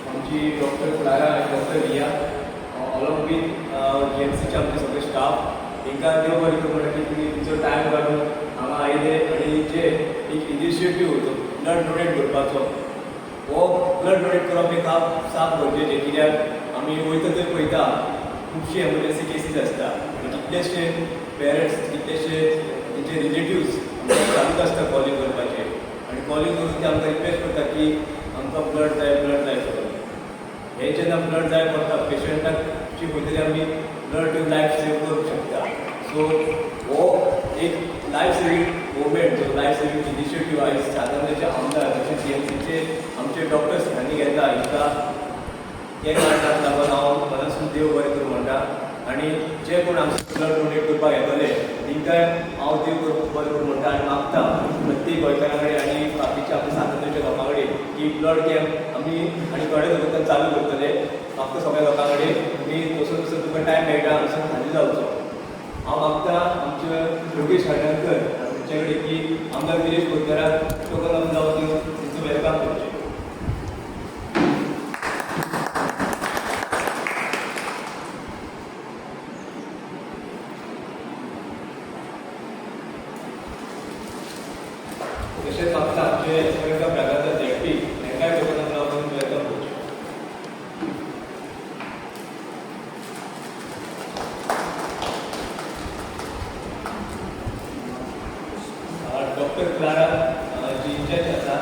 आमची doctor Clara आणि doctor Riya along with GMCचे आमचे सगळे स्टाफ तांकां देव बरें करूं म्हणटा की तुमी तुमचो टायम काडून हांगा आयले आणि जे एक इनिशिएटीव तो ब्लड डोनेट करपाचो हो ब्लड डोनेट करप एक साप गरजेचें कित्याक आमी वयता थंय पळयता खुबशे एमर्जन्सी केसीस आसता कितलेशे पेरंट्स कितलेशे तेंचे रिलेटिव्स आमकां चालूच आसता कॉलिंग करपाचें आनी कॉलिंग करून ते आमकां रिक्वेस्ट करता की आमकां ब्लड जाय सगळें हे जेन्ना ब्लड जाय पडटा पेशंटाक खंय तरी आमी ब्लड दिवन लायफ सेव करूंक शकता सो हो एक लायफ सेवींग मुवमेंट जो लायफ सेवींग इनिशिएटीव आयज सादारणचे आमदार जशे GMCचे आमचे डॉक्टर्स हांणी घेता हांकां हे कारणाक लागून हांव मनासून देव बरें करूं म्हणटा आनी जे कोण आमचे ब्लड डोनेट करपाक येतले तांकांय हांव देव बरें करूं म्हणटा आनी मागता प्रत्येक गोंयकारा कडेन आनी बाकीच्या आपल्या सादारणच्या लोकां कडेन की ब्लड कॅम्प आमी आनी थोडे लोक चालू करतले मागता सगळ्या लोकां कडेन तुमी तसो तुमकां टायम मेळटा हांगासर हाजीर जावचो हांव मागता आमचे योगेश हळदणकर तांचे कडेन की आमदार गिरीश बोरकाराक टोकन जावन दिवन तांचो वेलकम करचें तशेंच मागता आमचे एका प्रकारचा जेटी तांकांय टोकन जावन वेलकम करचें डॉक्टर क्लारा जी इंचार्ज आसा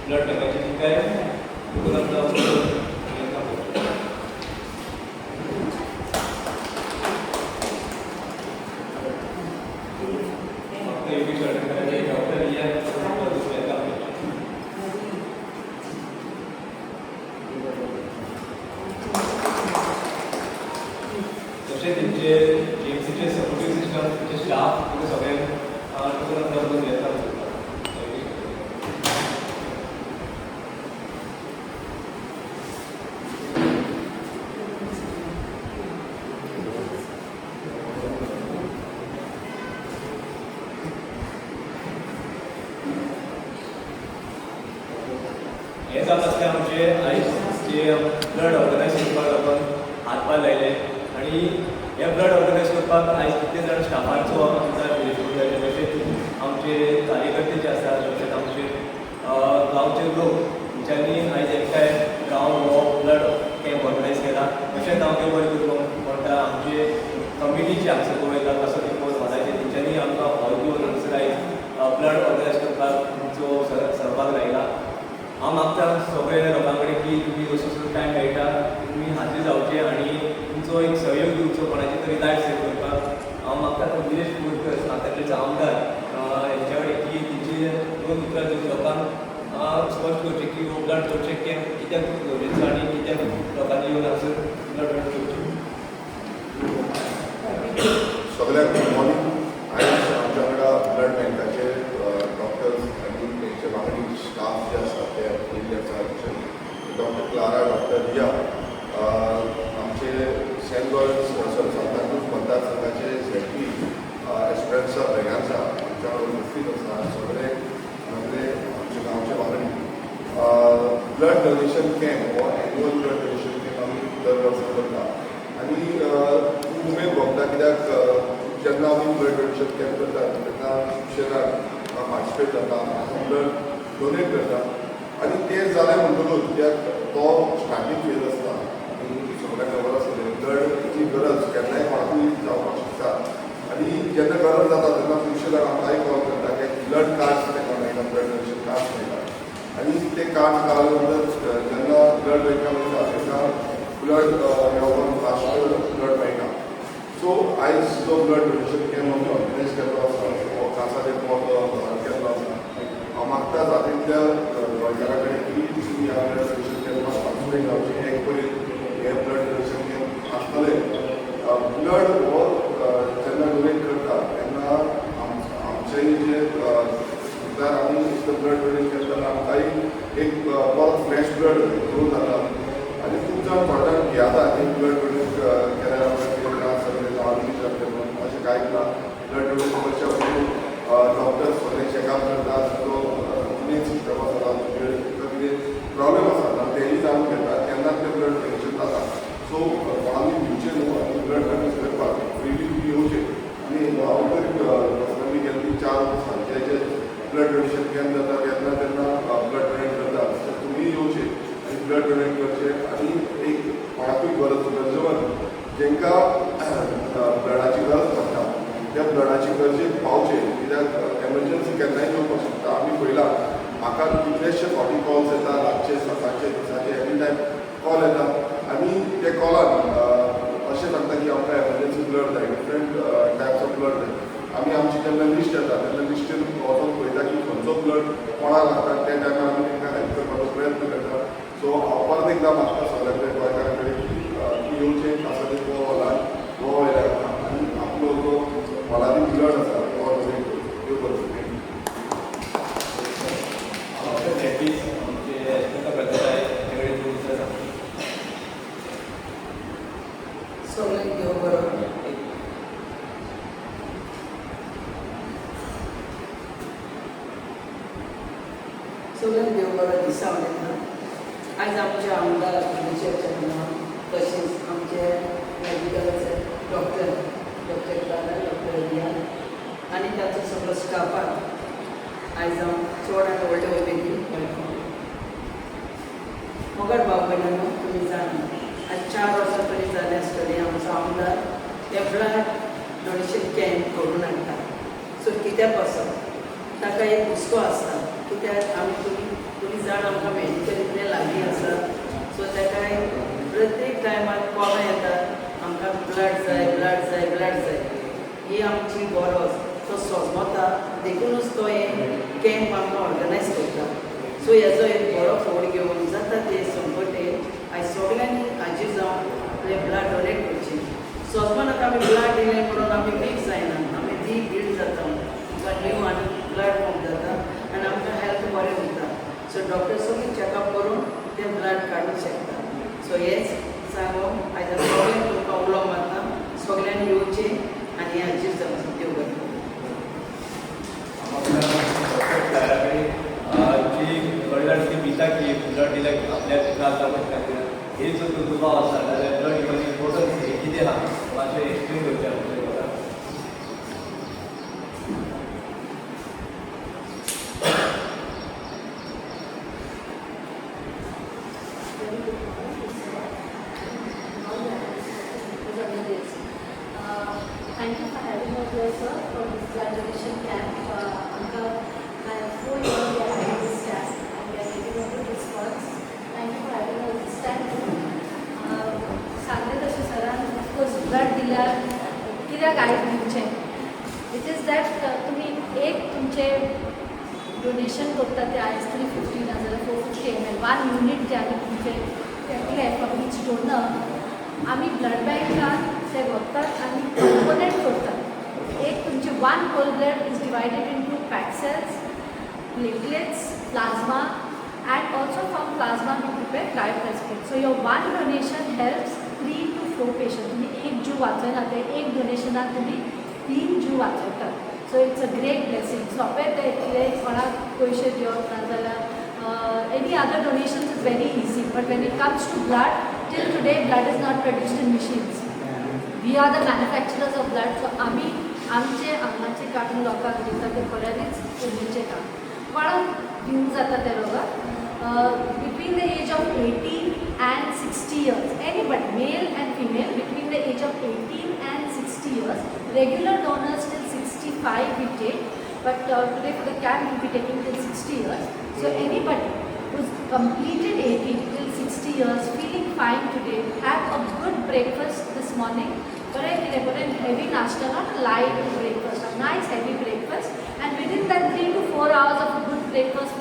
ब्लड टॅकाची तिकाय टोकन जावन वेलकम करचें मागता योगेश हळदणकर डॉक्टर रिया वेलकम करचें तशेंच तेंचे GMCचे सपोर्टीव सिस्टम तेंचे स्टाफ ते सगळे टोकन जावन वेलकम करता हे जावन आसले आमचे आयज जे ब्लड ऑर्गनायज करपाक लागून हातभार लायले आनी हे ब्लड ऑर्गनायज करपाक आयज कितले जाण स्टाफांचो आमदार गिरीश बोरकार तशेंच आमचे कार्यकर्ते जे आसा तशेंच आमचे गांवचे लोक तेंच्यांनी आयज एकठांय गांव हो ब्लड कॅम्प ऑर्गनायज केला तशेंच हांव देव बरें करूं म्हणटा आमचे कम्युनिटी हांगासर गोंयकार आसा ती कोण म्हणायचे तेंच्यांनी आमकां हॉल दिवन हांगासर आयज ब्लड ऑर्गनायज करपाक तुमचो सहभाग लायला हांव मागता सगळे लोकां कडेन की तुमी जसो टायम मेळटा तुमी हाजीर जावचे आनी तुमचो एक सहयोग दिवचो कोणाची तरी लायफ सेव करपाक हांव मागता तो गिरीश बोरकार सातारचेचो आमदार हेंच्या कडेन की तेंची दोन उतरां दिवन लोकांक स्पश्ट करचें की हो ब्लड करचें कॅम्प कित्याक गरजेचो आनी कित्याक लोकांनी येवन हांगासर ब्लड डोनेट करचें सगळ्यांक गुड मॉर्निंग आयज आमच्या वांगडा ब्लड बँकाचे डॉक्टर्स आनी तेंचे वांगडी स्टाफ जे आसा ते पयले आसा डॉक्टर क्लारा डॉक्टर रिया आमचे सेंट गॉर्ज सांताक्रूज मतदारसंघाचे ZP एस्पिरन्सा ब्रेगांसा आमच्या वांगडा उपस्थित आसा सगळे आमचे गांवचे वांगडी ब्लड डोनेशन कॅम्प हो एन्युअल ब्लड डोनेशन कॅम्प आमी दर वर्सा करता आनी खूब उमेद भोगता कित्याक जेन्ना आमी ब्लड डोनेशन कॅम्प करता तेन्ना खुबशे जाण पार्टिसिपेट जाता ब्लड डोनेट करता आनी तें जालें म्हणटकूच कित्याक तो स्टार्टींग फेज आसता आनी सगळ्यांक खबर आसा ब्लडची गरज केन्नाय कोणाकूय जावपाक शकता आनी जेन्ना गरज जाता तेन्ना खुबशे जाण आमकांय कॉल करता की ब्लड कार्ड्स तेका मेळटा ब्लड डोनेशन कार्ड्स मेळटा आनी ते कार्ड्स गावले नंतर जेन्ना ब्लड बँकान वयता तेन्ना ब्लड मेळोवन लास्ट ब्लड मेळटा सो आयज जो ब्लड डोनेशन कॅम्प आमी ऑर्गनायज केल्लो आसा हो खासा केल्लो आसा हांव मागता जातींतल्या गोंयकारा कडेन की तुमी ह्या ब्लड डोनेशन कॅम्पाक पार्टिसिपेट जावचें एक पयली हे ब्लड डोनेशन कॅम्प आसतले ब्लड हो जेन्ना डोनेट करता तेन्ना आमचेय जे जर आमी ब्लड डोनेट केलें जाल्यार आमकांय एक परत फ्रेश ब्लड ग्रो जाता आनी खूब जाण थोडे जाण भियाता एक ब्लड डोनेट केल्यार आमकां कितें त्रास जातले आमी जातले अशें कांय ना ब्लड डोनेट करच्या पयलीं डॉक्टर्स सगळे चॅकअप करता तो इम्युन सिस्टम आसा प्रॉब्लेम आसा तेही जाणून घेता केन्ना ते ब्लड डोनेशन जाता. सो कोणाली भिवचे न्हू आनी ब्लड डोनेशन करपाक पयलीं तुमी येवचे. आनी हांव तरी पर्सनली गेल्ली 4 सांजे जे ब्लड डोनेशन केन्ना जाता केन्ना तेन्ना ब्लड डोनेट करता. सो तुमी येवचे आनी ब्लड डोनेट करचे. आनी एक कोणाकूय गरजवंत जेंकां ब्लडाची गरज पडटा त्या ब्लडाची गरजेक पावचे. कित्याक एमर्जन्सी केन्नाय येवपाक शकता. आमी पळयलां म्हाका कितलेशे फावटी कॉल्स येता रातचे सकाळचे दिसाचे एनी टायम कॉल येता आनी ते कॉलान अशें सांगता की आमकां एमर्जन्सी ब्लड जाय डिफरंट टायप्स ऑफ ब्लड जाय. आमी आमची जेन्ना लिस्ट येता तेन्ना लिस्टेन वचून पळयता की खंयचो ब्लड कोणाक लागता त्या टायमार आमी तांकां हेल्प करपाचो प्रयत्न करता. सो हांव परत एकदां मागता सगळ्या गोंयकारां कडेन की येवचे आसा ते गोवा येयला आनी आपलो जो मोलादी ब्लड आसा तो डोनेट करचो. सगळ्यांक देव बरो. सगळ्यांक देव बरो दिसा म्हणटा. आयज आमचे आमदार तशेंच आमचे मेडिकलाचे डॉक्टर क्लारा डॉक्टर रिया आनी ताचो सगळो स्टाफाक आयज हांव चड आनी व्हडले वैजकी वेलकम. मोगाट भाव भयणांनो, तुमी जाणा आज 4 वर्सां तरी जाले आसतली आमचो आमदार हे ब्लड डोनेशन कॅम्प करून हाडटा. सो कित्याक वचप ताका एक हुस्को आसता. कित्याक तुमी जाण आमकां मेडिकल इतलें लागीं आसा. सो ताका प्रत्येक टायमार कॉल येतात आमकां ब्लड जाय. ही आमची गरज तो सोजमोता देखूनच तो हे कॅम्प आमकां ऑर्गनायज करता. सो हेजो एक बरो फोड घेवन जाता ते संकटे आयज सगळ्यांनी हाजीर जावन आपले ब्लड डोनेट करचें. सोजमोनाक आमी ब्लड दिलें म्हणून आमी वीक जायना. आमी दी बिल्ड जाता आमकां न्यू आनी ब्लड फॉर्म जाता आनी आमकां हेल्थ बरें उरता. सो डॉक्टर सगळें चॅकअप करून तें ब्लड काडूंक शकता. सो हेच सांगून आयज सगळ्यांक तुमकां उलो मारता. सगळ्यांनी येवचें आनी हाजीर जावचें. देव बरें. जी कळल्यार ती भिता की ब्लड दिल्याक आपल्याक त्रास जावपाक खातीर हे जर दुबाव आसा जाल्यार ब्लड दिवपाची इम्पोर्टन्स कितें आहा मातशें एक्सप्लेन करचें आमच्या लोकांक. Thank you for having us here, sir, for this blood donation camp. I have 4 years we are having this camp and we are getting a good response. Thank you for having us this time. सांगले तशें सरान of course blood दिल्यार कित्याक आयज दिवचें. It is that तुमी एक तुमचें डोनेशन करता तें आयज 350 नाजाल्यार 450 ml 1 युनिट जें आमी तुमचें केल्लें फॉर ईच डोनर आमी ब्लड बँकान ते व्हरतात आनी कॉम्पोनेंट करतात. एक तुमचे 1 whole blood is divided into fat cells, platelets, plasma, and also from plasma we prepare cryoprecipitate. So your one donation helps 3 to 4 patients. तुम्ही एक जीव वाचयना ते एक डोनेशनाक तुम्ही 3 जीव वाचयतात. So it's a great blessing. सोंपें तें कितें कोणाक पयशे दिवप नाजाल्यार any other donations is very easy. But when it comes to blood, till today blood is not produced in machines. We are the manufacturers of blood. So आमी आमचे हांगाचे काडून लोकांक दिता ते खऱ्यांनीच उमेदीचें काम. कोणाक दिवंक जाता ते लोकांक between the age of 18 and 60 years. Anybody, male and female, between the age of 18 and 60 years. Regular donors till 65 we take, but today for the camp we'll be taking till 60 years. So anybody who's completed 18 till 60 years, feeling fine today, have a good breakfast this morning. But heavy nashta, not a light breakfast, a nice heavy breakfast, and within that 3 to 4 hours of a good breakfast,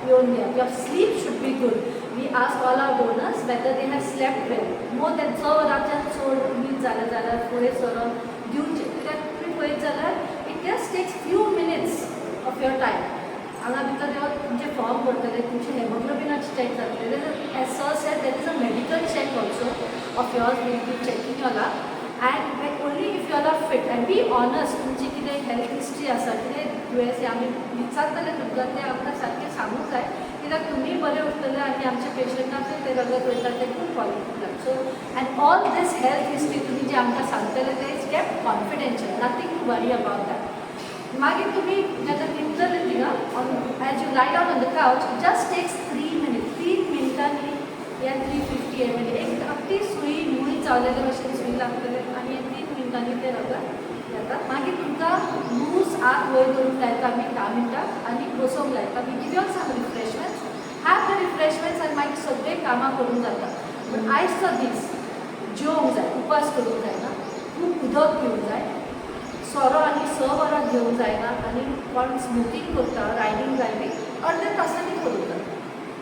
your sleep should be good. We ask all our donors whether they have slept well. More than 6 hours नीद जाल्यार फुडें सरून दिवचे. कित्याक तुमी पळयत जाल्यार it just takes few minutes of your time. हांगा भितर जेव्हा तुमचे फॉर्म भरतले तुमचे हेमोग्लोबिनाचे चेक जातले. As sir said, there is a medical check also of yours. We will be checking your lab. And like only if you are fit and be honest, तुमची कितें health history आसा कितें दुयेंस आमी विचारतले तुमकां तें आमकां सारकें सांगूंक जाय. कित्याक तुमी बरें उरतले आनी आमच्या पेशंटाक ते रगत वयता ते खूब quality so and all this health history तुमी जे आमकां सांगतले ते is kept confidential, nothing to worry about that. मागीर तुमी जेन्ना न्हिदतले थिंगा as you lie down on the couch, just takes 3 minutes, 3 मिनटांनी या 350 ml एक अगदी सुई मुळी चावलेले भशेन सुई लागतले आनी 3 मिनटांनी ते रगत येतात. मागीर तुमकां लूज आत वयर करूंक लायता आमी 10 मिनटां आनी बसोवंक लायता. We give you some refreshments, have the refreshments आनी मागीर सगळे कामां करूंक जाता. पूण आयजचो दीस जेवंक जाय, उपास करूंक जायना, खूब उदक पिवंक जाय, सोरो आनी 6 वरां घेवंक जायना आनी कोण स्मोकींग करता रायडींग ड्रायवींग अर्दे तासांनी करूंक जाय.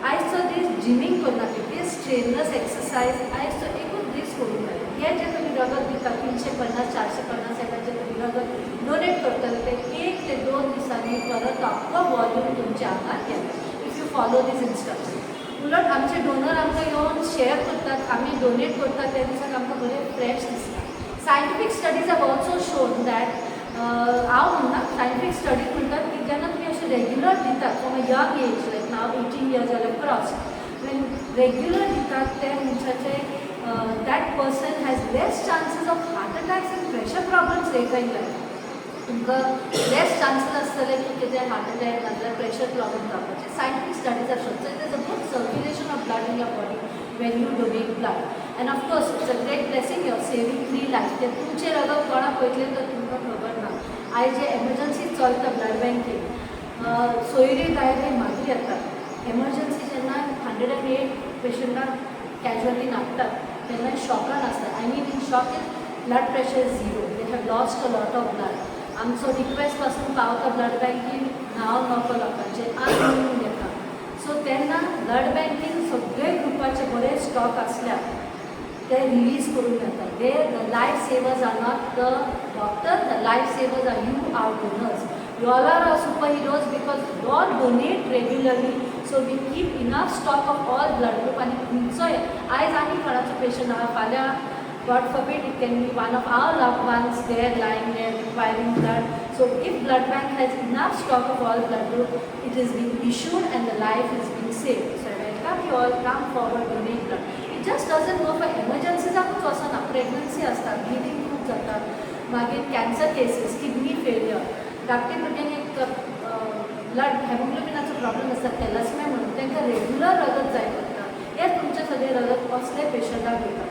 आयजचो दीस जिमींग करनाका, दीस स्ट्रेनस एक्सरसायज आयजचो एकूच दीस करूंक जाय. हे जे तुमी रगत दिता 350 450 एमएल जे तुमी रगत डोनेट करतले ते 1 ते 2 दिसांनी परत आपलो वॉल्यूम तुमच्या आंगात येता if you follow this instruction. उलट आमचे डोनर आमकां येवन शेअर करतात, आमी डोनेट करतात त्या दिसाक आमकां बरें फ्रेश दिसता. Scientific studies have also shown that हांव म्हणना सायंटिफीक स्टडीज म्हणटात की जेन्ना तुमी अशें रेग्युलर दितात from a young age like नाव 18 years जाल्यार क्रॉस वेन रेग्युलर दितात ते मनशाचे that person has less chances of heart attacks and pressure problems later in life. तुमकां लेस चान्सीस आसतले की कितें हार्ट अटॅक नाजाल्यार प्रेशर प्रॉब्लम जावपाचे. Scientific studies are shown. So it is a good circulation of blood in your body when you donate blood, and of course it's a great blessing, you're saving 3 lives. ते तुमचे रगत कोणा पळयतले तर तुमकां खबर ना. आयज जे एमर्जन्सी चलता ब्लड बँकेक सोयरी दायरे मागीर येतात. एमर्जन्सी जेन्ना 108 पेशंटाक कॅज्युअलिटीन हाडटात तेन्ना शॉकान आसता. I mean in shock is blood pressure 0, they have lost a lot of blood. आमचो रिक्वेस्ट पासून पावता ब्लड बँकेन नांव नको लोकांचे आमी घेता. सो तेन्ना ब्लड बँकेन सगळे ग्रुपाचे बरे स्टॉक आसल्यार ते रिलीज करून येता. They the life savers are not the doctor, the life savers are you our donors. You all are super heroes because you all donate regularly. So we keep enough stock of all blood group. आनी तुमचोय आयज आनी कोणाचो patient आहा, फाल्यां God forbid it can be one of our loved ones there lying there requiring blood. So if blood bank has enough stock of all blood group, it is being issued and the life is being saved. So I welcome you all, come forward, donate blood. It just doesn't go for emergencies आपूच वचना. Pregnancy आसता, bleeding खूब जाता, मागीर cancer cases, kidney failure, धाकटे भुरग्यांक एक blood हेमोग्लोबिनाचो problem आसता थॅलॅसेमिया म्हणून तांकां रेग्युलर रगत जाय पडटा. हे तुमचे सगळे रगत कसले पेशंटाक दिता.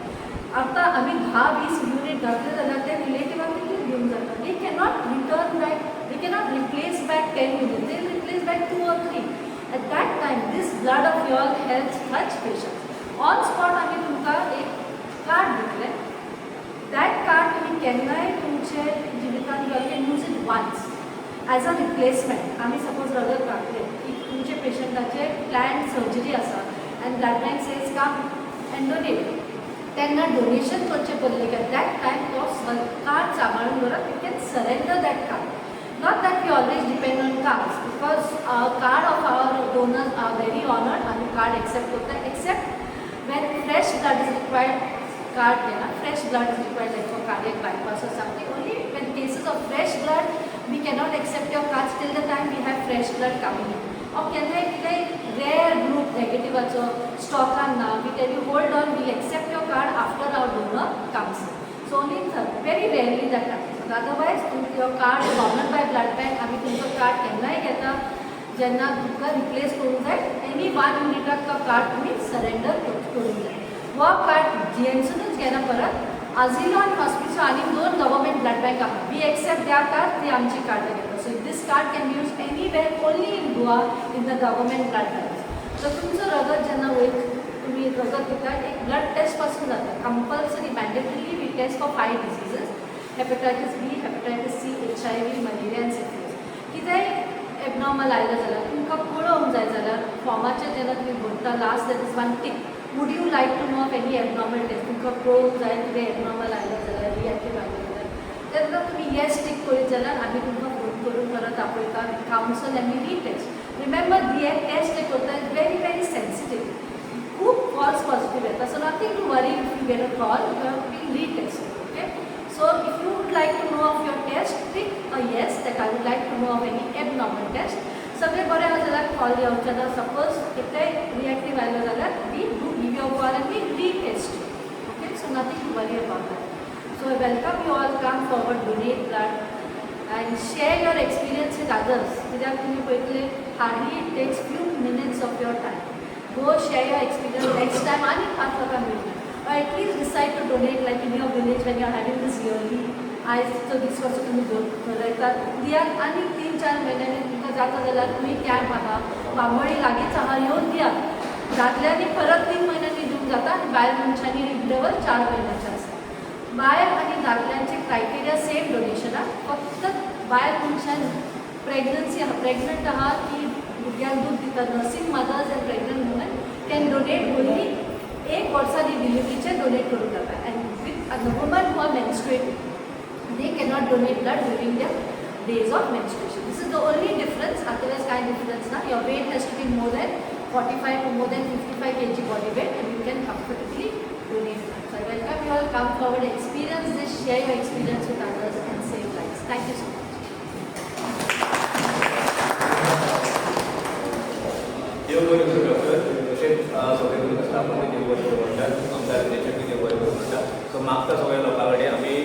आतां आमी 10-20 युनिट घातले जाल्यार ते रिलेटिवाक कितले घेवंक जाता. They cannot return back, they cannot replace back 10 unit, they replace back 2 or 3. At that time this blood of your health touch patients on spot आमी तुमकां एक कार्ड दितले. दॅट कार्ड तुमी केन्नाय तुमचे जिवितांत you can use it once as a replacement. आमी suppose रगत घातले की तुमचे पेशंटाचे प्लॅन सर्जरी आसा and blood bank says come and donate. तेन्ना डोनेशन करचें पडलें की दॅट टायम तो कार्ड सांबाळून दवरप. You can surrender that card. Not that we always depend on cards because card of our donors are very honoured आनी card accept करता accept when fresh blood is required. Card घेना fresh blood is required like for cardiac bypass or something. Only when cases of fresh blood we cannot accept your cards till the time we have fresh blood coming in. और केन्नाय कितें rare group नेगेटिवाचो स्टॉकान ना, we tell you hold on, we'll accept your card after our donor comes. So only very rarely that happens. Otherwise your card is honoured by blood bank. आमी तुमचो card केन्नाय घेता जेन्ना तुमकां रिप्लेस करूंक जाय. एनी 1 युनिटाक तो कार्ड तुमी सरेंडर करूंक जाय. हो कार्ड जीएमसीनूच घेना परत. Azilo and Hospital आनी 2 गव्हर्मेंट ब्लड बँक आहा. वी एक्सेप्ट द्या कार्ड, ती आमची कार्ड घेता. So this card can be use anywhere only in Goa in the government blood bank. सो तुमचो रगत जेन्ना वयर तुमी रगत दिता एक ब्लड टेस्ट पासून जाता. Compulsory mandatorily we test for 5 diseases: hepatitis B, hepatitis C, HIV, malaria and syphilis. कितेंय एबनॉर्मल आयलें जाल्यार तुमकां कळोवंक जाय जाल्यार फॉर्माचेर जेन्ना तुमी भरता last that is 1 tick. Would you like to know of any abnormal test. तुमकां पळोवंक जाय कितें एबनॉर्मल आयलें जाल्यार रिएक्टीव आयलें जाल्यार तेन्ना तुमी येस टीक करीत जाल्यार आमी तुमकां फोन करून परत आपयता. कावन्सल आनी रीटेस्ट. रिमेंबर दी टेस्ट जे करता इज व्हेरी व्हेरी सेन्सिटीव. खूब कॉल्स पॉझिटीव येता. So nothing to worry if you get a call, you have been retested. Okay. So if you would like to know of your test, tick a yes that I would like to know of any abnormal test. सगळें बरें आसा जाल्यार call येवचें ना. Suppose कितेंय रिएक्टीव आयलें जाल्यार म्हाका. So I welcome you all, come forward, donate blood and share your experience with others. कित्याक तुमी पळयतले hardly it takes few minutes of your time. Go share your experience next time आनी 5 लोकांक मेळटलें. Or at least decide to donate like in your village when you are having this yearly. आयज 20 वर्सां तुमी घालयतात दियात आनी 3-4 म्हयन्यांनी तुमकां जाता जाल्यार तुमी कॅम्प आहा बांबोळी लागींच आहा येवन दियात. दादल्यांनी परत 3 म्हयन्यांनी दिवंक जाता आनी बायल मनशांनी इंटरवल 4 म्हयन्याचें आसा. बायल आनी दादल्यांचे क्रायटेरिया सेम डोनेशनाक, फक्त बायल मनशान प्रेग्नंट आहा की भुरग्यांक दूद दितात, nursing mothers and pregnant women can donate only 1 वर्सांनी डिलिव्हरीचे डोनेट करूंक जाता. And with women who are menstruating they cannot donate blood during their days of menstruation. This is the only difference. Otherwise kind difference na. Your weight has to be more than 45 or more than 55 kg body weight and you can comfortably donate blood. So I welcome you all, come forward, experience this, share your experience with others and save lives. Thank you so much. देव बरें करूं doctor. तशेंच सगळे तुमकां स्टाफांनी देव बरें करूं म्हणटात, आमच्या रिलेशनूय देव बरें करूं म्हणटात. सो मागता सगळ्या लोकां कडेन आमी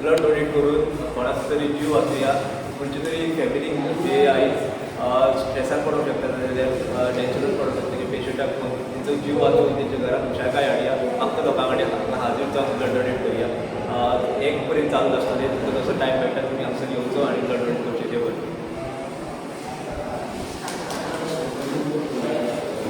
ब्लड डोनेट करून कोणाचो तरी जीव वाचुया. खंयचे तरी फॅमिलीक जे आयज स्ट्रेसान पडूंक शकता नाजाल्यार टेन्शनान पडूंक शकता की पेशंटाक तेंचो जीव वाचोवन तेंच्या घराक खुशालकाय हाडया. मागता लोकां कडेन हाजीर जावन ब्लड डोनेट करया. 1 पर्यंत चालू आसतलें, तुमकां जसो टायम मेळटा तुमी हांगसर येवचो आनी ब्लड डोनेट